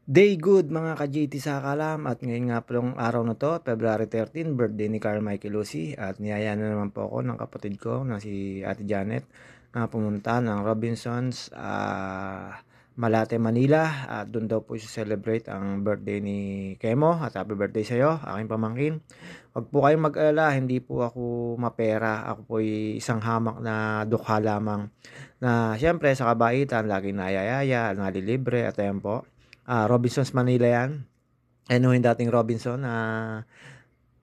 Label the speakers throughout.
Speaker 1: Day good mga ka-JT sa kalam at ngayon nga pong araw na to, February 13, birthday ni Carl Michael Lucy at niyaya na naman po ako ng kapatid ko na si Ate Janet na pumunta ng Robinsons, Malate, Manila at doon daw po celebrate ang birthday ni Kemo at happy birthday sa iyo, aking pamangkin. Huwag po kayong mag-alala, hindi po ako mapera, ako po isang hamak na dukha lamang na siyempre sa kabaitan laging nayayaya, nalilibre at ayan po. Robinsons Manila yan. Ano yung dating Robinson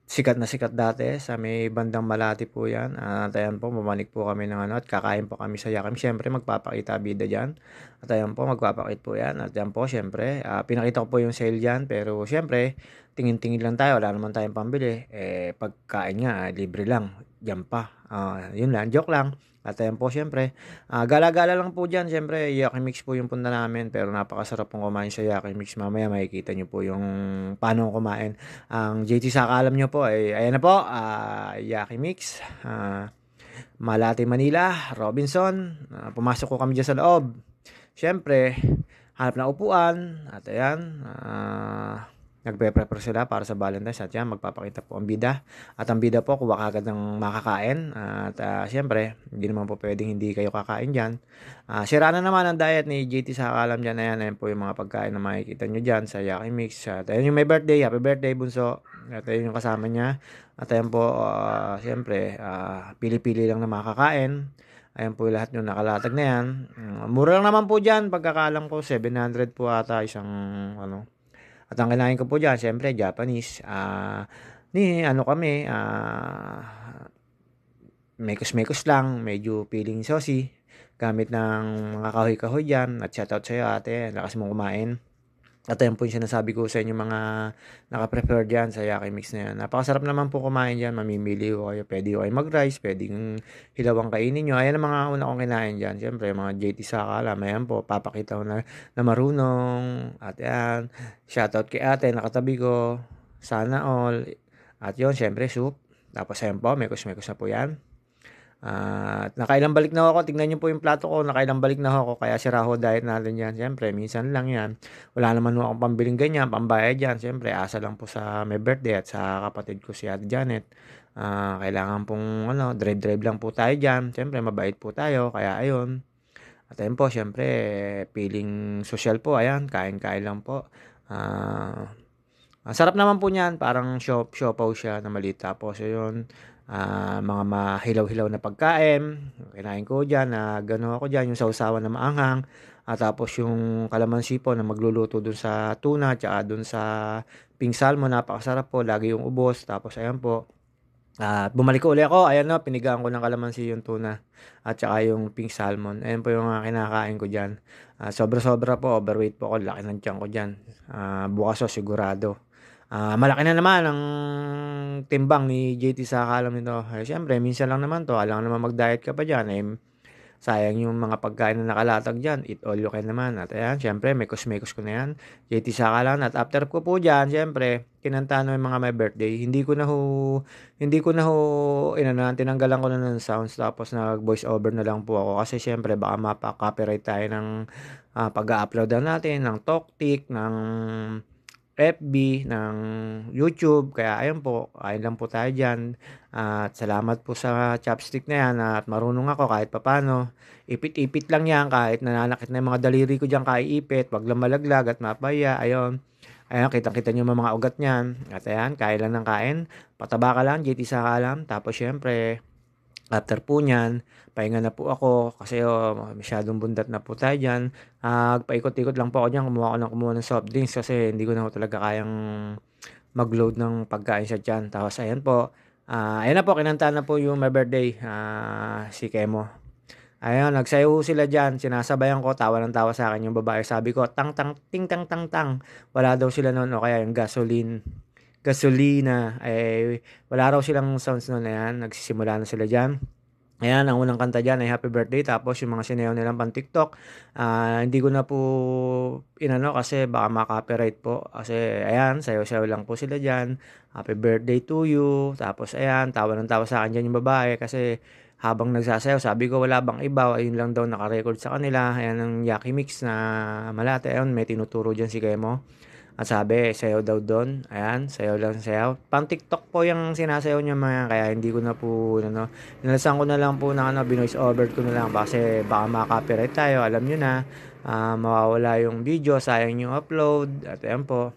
Speaker 1: sikat dati sa may bandang Malati po yan. At ayan po, bumalik po kami ng at kakain po kami sa Yakim. Siyempre, magpapakita bida dyan. At ayan po, magpapakit po yan. At ayan po, siyempre, pinakita ko po yung sale dyan. Pero siyempre, tingin-tingin lang tayo. Wala naman tayong pambili. Pagkain nga, libre lang. Diyan pa. Yun lang, joke lang. At ayan po, siyempre, gala-gala lang po dyan. Siyempre, Yakimix po yung punta namin. Pero napakasarap pong kumain sa Yakimix. Mamaya makikita nyo po yung paano kumain. Ang JT Saka alam nyo po, ayan na po, Yakimix, Malate, Manila, Robinson. Pumasok ko kami dyan sa loob. Siyempre, hanap na upuan. At ayan, nagpe-prepare sila para sa Valentine's at yan, magpapakita po ang bida. At ang bida po, kuha kagad ng makakain. At siyempre, hindi naman po pwedeng hindi kayo kakain dyan. Sira na naman ang diet ni JT sa kalam dyan. Ayan po yung mga pagkain na makikita nyo dyan sa Yaki Mix. At ayan yung may birthday, happy birthday bunso. At ayan yung kasama niya. At ayan po, siyempre, pili-pili lang na makakain. Ayan po lahat yung nakalatag na yan. Mura lang naman po dyan. Pagkakalam ko, 700 po ata isang ano. At ang kinain ko po dyan, syempre, Japanese. Ni ano kami, mekos-mekos lang, medyo feeling saucy. Gamit ng mga kahoy-kahoy dyan. At shoutout sa'yo ate, lakas mong kumain. At ayan po yung sinasabi ko sa inyo mga naka-prepare dyan sa Yaki Mix na yan. Napakasarap naman po kumain dyan. Mamimili ko kayo. Pwede ko kayo mag-rice. Pwedeng hilawang kainin nyo. Ayan ang mga una kong kinain dyan. Siyempre, mga JT Saka alam. Ayan po, papakita ko na marunong. At ayan, shoutout kay ate, nakatabi ko. Sana all. At yun, siyempre, soup. Tapos ayan po, mekos-mekos na po yan. At nakailang balik na ako. Tingnan niyo po yung plato ko. Nakailang balik na ako. Kaya sira ho diet natin yan. Siyempre, minsan lang yan. Wala naman ho akong pambiling ganyan. Pambayad yan. Siyempre, asa lang po sa may birthday at sa kapatid ko si Ate Janet. Kailangan pong drive-drive lang po tayo dyan. Siyempre, mabait po tayo. Kaya ayun. At ayun po, siyempre, feeling social po. Ayan, kain-kain lang po. Ang sarap naman po niyan, parang siopaw siya na maliit. Tapos yun, mga mahilaw-hilaw na pagkain. Kinain ko diyan, gano ako diyan, yung sausawan na maanghang. At tapos yung kalamansi po na magluluto dun sa tuna, tsaka dun sa pink salmon, napakasarap po, lagi yung ubos. Tapos ayan po, at bumalik ko uli ako, ayan no, pinigaan ko ng kalamansi yung tuna at saka yung pink salmon. Ayan po yung kinakain ko diyan. Sobra-sobra po, overweight po ako, laki ng tiyan ko diyan. Bukas o sigurado. Malaki na naman ang timbang ni JT sa kalam nito. Siyempre, minsan lang naman to. Alam naman mag-diet ka pa dyan. Sayang yung mga pagkain na nakalatag dyan. Eat all you can naman. At ayan, siyempre, mekos-mekos ko na yan. JT sa kalam. At after ko po dyan, siyempre, kinanta yung mga may birthday. Hindi ko na ho, tinanggalan ko na ng sounds. Tapos nag-voice over na lang po ako. Kasi siyempre, baka mapa-copyright tayo ng pag-upload na natin, ng TalkTik, ng FB, ng YouTube. Kaya ayun po, ayun lang po tayo dyan. At salamat po sa chopstick na yan at marunong ako kahit papano. Ipit-ipit lang yan kahit nananakit na yung mga daliri ko dyan kaiipit. Wag lang malaglag at mapaya. Ayun. Ayun, kitang-kita nyo mga ugat niyan. At ayan, kain lang ng kain. Pataba ka lang, JT sa kalam. Tapos syempre, after po niyan, pahinga na po ako kasi masyadong bundat na po tayo dyan. Paikot-ikot lang po ako dyan, kumuha ng soft drinks kasi hindi ko na po talaga kayang mag-load ng pagkain sa tiyan. Tapos ayan po, ayan na po, kinanta na po yung my birthday, si Kemo. Ayun, nagsayaw sila dyan, sinasabayan ko, tawa ng tawa sa akin yung babae. Sabi ko, tang tang, ting tang tang tang. Wala daw sila noon, o kaya yung gasolina, wala raw silang sounds noon. Ayan, nagsisimula na sila dyan. Ayan, ang unang kanta dyan ay Happy Birthday. Tapos yung mga sinayaw nilang pang TikTok, hindi ko na po inano kasi baka makopyright po. Kasi ayan, sayaw-sayaw lang po sila dyan. Happy birthday to you. Tapos ayan, tawa ng tawa sa akin dyan yung babae kasi habang nagsasayaw. Sabi ko, wala bang iba? Ayun lang daw naka-record sa kanila. Ayan ang Yaki Mix na malate. Ayun, may tinuturo dyan si Kemo. At sabi, sayaw daw doon. Ayan, sayaw lang sayaw. Pang TikTok po yung sinasayaw niya mga, kaya hindi ko na po, ano, nalasan ko na lang po ng binoise over ko na lang kasi baka maka-copyright tayo. Alam nyo na, mawawala yung video, sayang yung upload. At ayan po.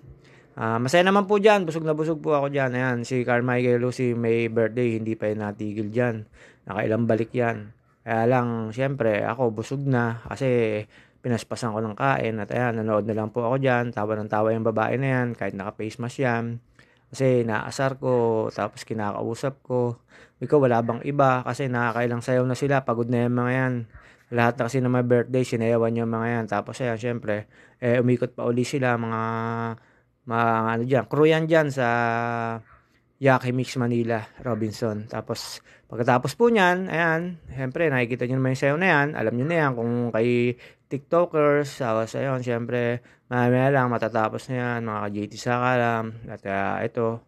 Speaker 1: Masaya naman po dyan. Busog na busog po ako dyan. Ayan, si Carmichael Lucy may birthday. Hindi pa yun natigil dyan. Nakailang balik yan. Kaya lang, syempre, ako busog na. Kasi pinaspasan ko ng kain. At ayan, nanood na lang po ako dyan. Tawa ng tawa yung babae na yan. Kahit naka-face mask yan. Kasi naasar ko. Tapos kinakausap ko. Ikaw, wala bang iba? Kasi nakakailang sayaw na sila. Pagod na yung mga yan. Lahat na kasi na may birthday, sinayawan yung mga yan. Tapos ayan, syempre, umikot pa uli sila mga ano dyan, crew yan dyan sa Yaki Mix Manila, Robinson. Tapos, pagkatapos po niyan, ayan, syempre, nakikita nyo naman yung sayo na yan. Alam nyo na yan, kung kay TikTokers, sa yun, syempre, mamaya lang, matatapos na yan, mga ka-JT Sakalam. At ito,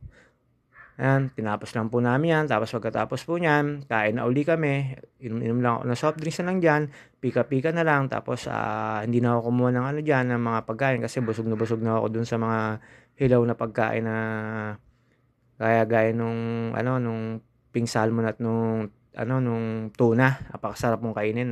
Speaker 1: ayan, tinapos lang po namin yan. Tapos pagkatapos po niyan, kain na uli kami. Inom lang ako ng soft drinks na lang dyan. Pika-pika na lang. Tapos hindi na ako kumuha ng ano dyan, ng mga pagkain. Kasi busog na ako dun sa mga hilaw na pagkain na gaya nung, nung pink salmon at nung tuna. Napakasarap mong kainin.